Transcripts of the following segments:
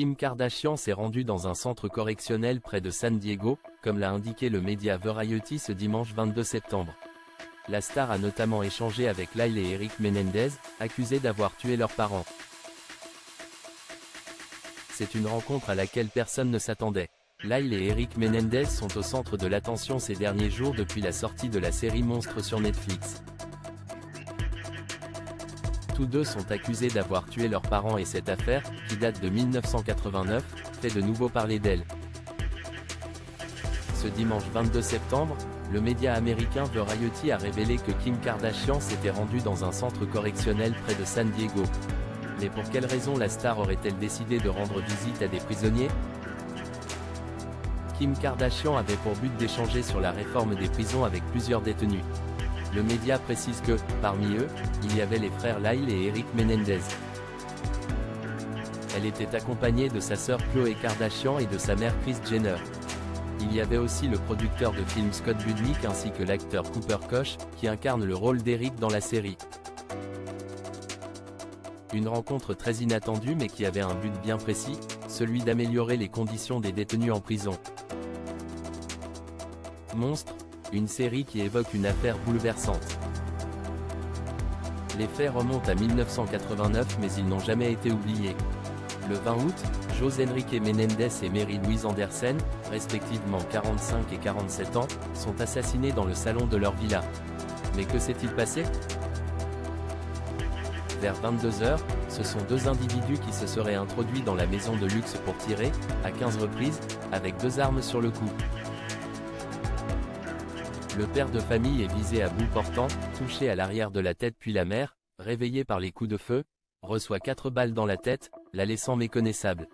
Kim Kardashian s'est rendue dans un centre correctionnel près de San Diego, comme l'a indiqué le média Variety ce dimanche 22 septembre. La star a notamment échangé avec Lyle et Eric Menendez, accusés d'avoir tué leurs parents. C'est une rencontre à laquelle personne ne s'attendait. Lyle et Eric Menendez sont au centre de l'attention ces derniers jours depuis la sortie de la série Monstre sur Netflix. Tous deux sont accusés d'avoir tué leurs parents et cette affaire, qui date de 1989, fait de nouveau parler d'elle. Ce dimanche 22 septembre, le média américain Variety a révélé que Kim Kardashian s'était rendue dans un centre correctionnel près de San Diego. Mais pour quelle raison la star aurait-elle décidé de rendre visite à des prisonniers? Kim Kardashian avait pour but d'échanger sur la réforme des prisons avec plusieurs détenus. Le média précise que, parmi eux, il y avait les frères Lyle et Eric Menendez. Elle était accompagnée de sa sœur Khloé Kardashian et de sa mère Kris Jenner. Il y avait aussi le producteur de films Scott Budnick ainsi que l'acteur Cooper Koch, qui incarne le rôle d'Eric dans la série. Une rencontre très inattendue mais qui avait un but bien précis, celui d'améliorer les conditions des détenus en prison. Monstre, une série qui évoque une affaire bouleversante. Les faits remontent à 1989 mais ils n'ont jamais été oubliés. Le 20 août, José Enrique Menendez et Mary Louise Anderson, respectivement 45 et 47 ans, sont assassinés dans le salon de leur villa. Mais que s'est-il passé? Vers 22 h, ce sont deux individus qui se seraient introduits dans la maison de luxe pour tirer, à 15 reprises, avec deux armes sur le cou. Le père de famille est visé à bout portant, touché à l'arrière de la tête puis la mère, réveillée par les coups de feu, reçoit 4 balles dans la tête, la laissant méconnaissable.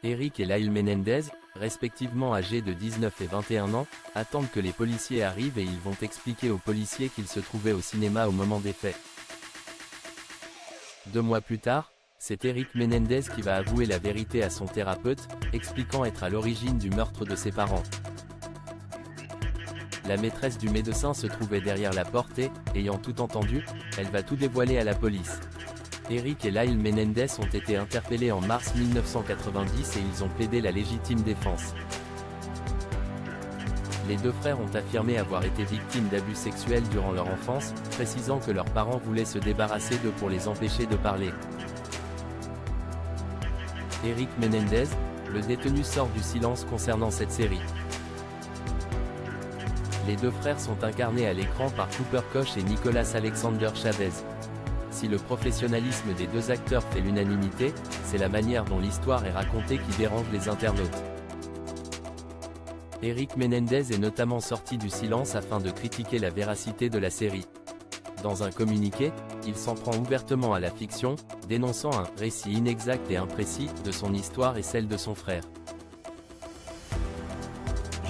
Eric et Lyle Menendez, respectivement âgés de 19 et 21 ans, attendent que les policiers arrivent et ils vont expliquer aux policiers qu'ils se trouvaient au cinéma au moment des faits. 2 mois plus tard, c'est Eric Menendez qui va avouer la vérité à son thérapeute, expliquant être à l'origine du meurtre de ses parents. La maîtresse du médecin se trouvait derrière la porte et, ayant tout entendu, elle va tout dévoiler à la police. Eric et Lyle Menendez ont été interpellés en mars 1990 et ils ont plaidé la légitime défense. Les deux frères ont affirmé avoir été victimes d'abus sexuels durant leur enfance, précisant que leurs parents voulaient se débarrasser d'eux pour les empêcher de parler. Eric Menendez, le détenu sort du silence concernant cette série. Les deux frères sont incarnés à l'écran par Cooper Koch et Nicolas Alexander Chavez. Si le professionnalisme des deux acteurs fait l'unanimité, c'est la manière dont l'histoire est racontée qui dérange les internautes. Eric Menendez est notamment sorti du silence afin de critiquer la véracité de la série. Dans un communiqué, il s'en prend ouvertement à la fiction, dénonçant un « récit inexact et imprécis » de son histoire et celle de son frère.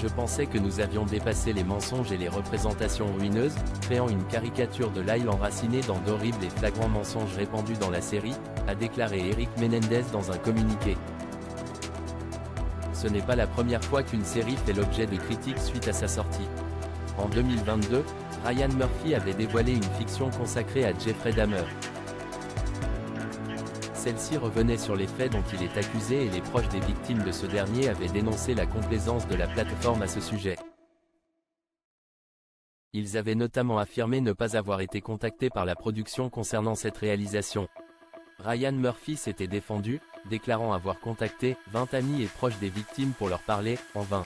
Je pensais que nous avions dépassé les mensonges et les représentations ruineuses, créant une caricature de Lyle enraciné dans d'horribles et flagrants mensonges répandus dans la série, a déclaré Eric Menendez dans un communiqué. Ce n'est pas la première fois qu'une série fait l'objet de critiques suite à sa sortie. En 2022, Ryan Murphy avait dévoilé une fiction consacrée à Jeffrey Dahmer. Celle-ci revenait sur les faits dont il est accusé et les proches des victimes de ce dernier avaient dénoncé la complaisance de la plateforme à ce sujet. Ils avaient notamment affirmé ne pas avoir été contactés par la production concernant cette réalisation. Ryan Murphy s'était défendu, déclarant avoir contacté 20 amis et proches des victimes pour leur parler, en vain.